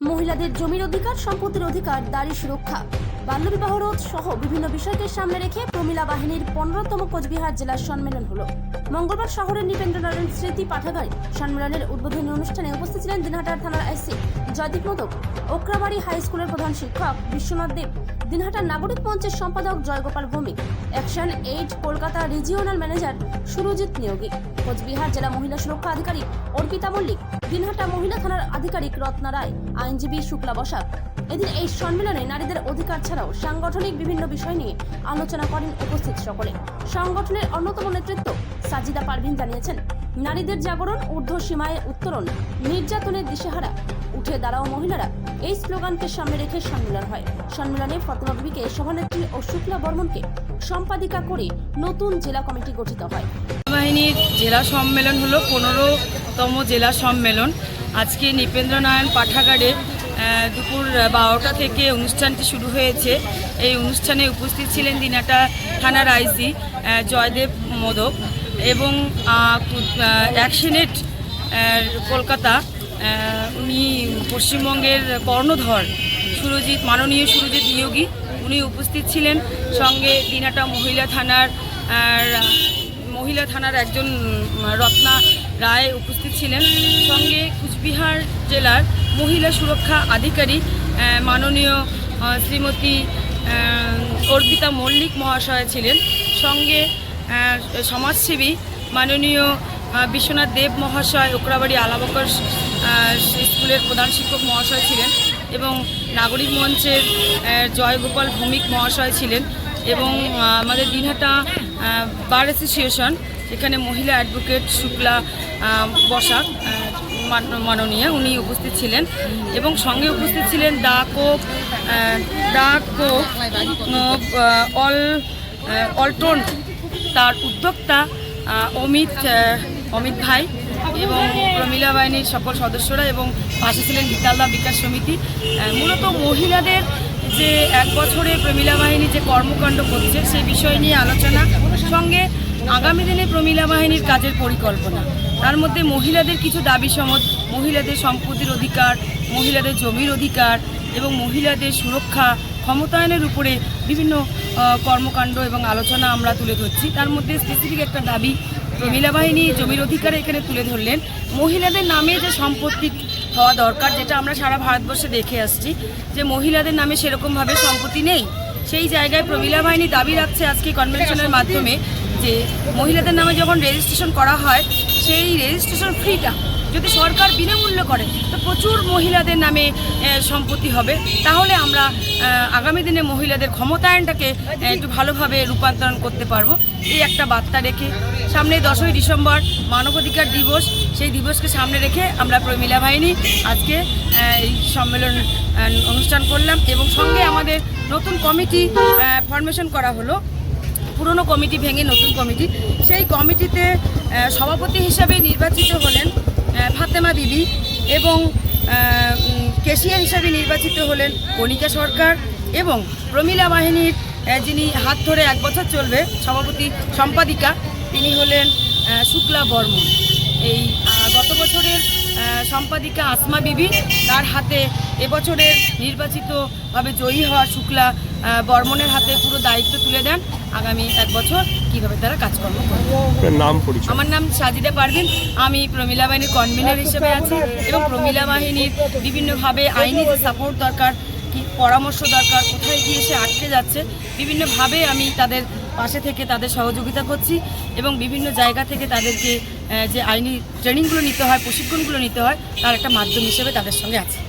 মহিলাদের জমির অধিকার, সম্পত্তির অধিকার, নারী সুরক্ষা, বাল্যবিবাহ রোধ সহ বিভিন্ন বিষয়কে সামনে রেখে প্রমিলা বাহিনীর 15তম কোচবিহার জেলা সম্মেলন হলো। মঙ্গলবার শহরের নৃপেন্দ্রনারায়ণ স্মৃতি পাঠাগারে সম্মেলনের উদ্বোধনী অনুষ্ঠানে উপস্থিত ছিলেন দিনহাটার থানার আইসি জয়দীপ মোদক, ওকরাবাড়ি হাই স্কুলের প্রধান শিক্ষক বিশ্বনাথ দেব, দিনহাটার নাগরিক মঞ্চের সম্পাদক Joygopal Bhowmik, action aid Kolkata regional manager Surajit Neogi, Coochbehar জেলা মহিলা সুরক্ষা আধিকারিক অর্পিতা মল্লিক, দিনহাটা মহিলা থানার আধিকারিক রত্না রায়, আইনজীবী শুক্লা বসাক। এদিন এই সম্মেলনে নারীদের অধিকার ছাড়াও সাংগঠনিক বিভিন্ন বিষয় নিয়ে আলোচনা করেন উপস্থিত সকলে। সংগঠনের অন্যতম নেতৃত্ব সাজিদা পারভিন জানিয়েছেন, নারীদের জাগরণ, ঊর্ধ্ব সীমায় উত্তরণ, নির্যাতনের দিশেহারা, উঠে দাঁড়াও মহিলারা, এই স্লোগানকে সামনে রেখে সম্মেলন হয়। সম্মেলনে ফতেমা বিবিকে সভানেত্রী ও শুক্লা বর্মনকে সম্পাদিকা করে নতুন জেলা কমিটি গঠিত হয়। বাহিনীর জেলা সম্মেলন হলো 15তম জেলা সম্মেলন। আজকে নৃপেন্দ্রনারায়ণ পাঠাগারে দুপুর 12টা থেকে অনুষ্ঠানটি শুরু হয়েছে। এই অনুষ্ঠানে উপস্থিত ছিলেন দিনহাটা থানার আইসি জয়দেব মোদক এবং অ্যাকশন এইড কলকাতা উনি পশ্চিমবঙ্গের কর্ণধর মাননীয় সুরজিৎ নিয়োগী, উনি উপস্থিত ছিলেন। সঙ্গে দিনহাটা মহিলা থানার একজন রত্না রায় উপস্থিত ছিলেন। সঙ্গে কুচবিহার জেলার মহিলা সুরক্ষা আধিকারিক মাননীয় শ্রীমতী অর্পিতা মল্লিক মহাশয় ছিলেন। সঙ্গে সমাজসেবী মাননীয় বিশ্বনাথ দেব মহাশয়, ওকরাবাড়ি আলাবকর স্কুলের প্রধান শিক্ষক মহাশয় ছিলেন এবং নাগরিক মঞ্চের জয়গোপাল ভৌমিক মহাশয় ছিলেন এবং আমাদের দিনহাটা বার অ্যাসোসিয়েশন, এখানে মহিলা অ্যাডভোকেট শুক্লা বসাক মাননীয়, উনি উপস্থিত ছিলেন এবং সঙ্গে উপস্থিত ছিলেন অলটন তার উদ্যোক্তা অমিত ভাই এবং প্রমিলা বাহিনীর সকল সদস্যরা এবং পাশে ছিলেন বিতালদা বিকাশ সমিতি। মূলত মহিলাদের যে 1 বছরে প্রমিলা বাহিনী যে কর্মকাণ্ড করছে সেই বিষয় নিয়ে আলোচনা, সঙ্গে আগামী দিনে প্রমিলা বাহিনীর কাজের পরিকল্পনা, তার মধ্যে মহিলাদের কিছু দাবি সমত, মহিলাদের সম্পত্তির অধিকার, মহিলাদের জমির অধিকার এবং মহিলাদের সুরক্ষা ক্ষমতায়নের উপরে বিভিন্ন কর্মকাণ্ড এবং আলোচনা আমরা তুলে ধরছি। তার মধ্যে স্পেসিফিক একটা দাবি প্রমিলা বাহিনী জমির অধিকার এখানে তুলে ধরলেন। মহিলাদের নামে যে সম্পত্তি হওয়া দরকার, যেটা আমরা সারা ভারতবর্ষে দেখে আসছি যে মহিলাদের নামে সেরকমভাবে সম্পত্তি নেই, সেই জায়গায় প্রমিলা বাহিনী দাবি রাখছে আজকে কনভেনশনের মাধ্যমে যে মহিলাদের নামে যখন রেজিস্ট্রেশন করা হয় সেই রেজিস্ট্রেশন ফিটা যদি সরকার বিনামূল্য করে তো প্রচুর মহিলাদের নামে সম্পত্তি হবে। তাহলে আমরা আগামী দিনে মহিলাদের ক্ষমতায়নটাকে একটু ভালোভাবে রূপান্তরণ করতে পারবো। এই একটা বার্তা রেখে সামনে 10ই ডিসেম্বর মানবাধিকার দিবস, সেই দিবসকে সামনে রেখে আমরা প্রমিলা বাহিনী আজকে এই সম্মেলন অনুষ্ঠান করলাম এবং সঙ্গে আমাদের নতুন কমিটি ফরমেশন করা হলো। পুরনো কমিটি ভেঙে নতুন কমিটি, সেই কমিটিতে সভাপতি হিসাবে নির্বাচিত হলেন ফাতেমা বিবি এবং ক্যাশিয়ার হিসাবে নির্বাচিত হলেন কণিকা সরকার এবং প্রমিলা বাহিনীর যিনি হাত ধরে 1 বছর চলবে সম্পাদিকা, তিনি হলেন শুক্লা বর্মন। এই গত বছরের সম্পাদিকা আসমা বিবি, তার হাতে এবছরের নির্বাচিতভাবে জয়ী হওয়া শুক্লা বর্মনের হাতে পুরো দায়িত্ব তুলে দেন আগামী 1 বছর কীভাবে তারা কাজকর্ম করবে। আমার নাম সাজিদা পারভিন, আমি প্রমিলা বাহিনীর কনভেনার হিসেবে আছি এবং প্রমিলা বাহিনীর বিভিন্নভাবে আইনি যে সাপোর্ট দরকার, কি পরামর্শ দরকার, কোথায় গিয়ে সে আটকে যাচ্ছে, বিভিন্নভাবে আমি তাদের পাশে থেকে তাদের সহযোগিতা করছি এবং বিভিন্ন জায়গা থেকে তাদেরকে যে আইনি ট্রেনিংগুলো নিতে হয়, প্রশিক্ষণগুলো নিতে হয়, তার একটা মাধ্যম হিসেবে তাদের সঙ্গে আছি।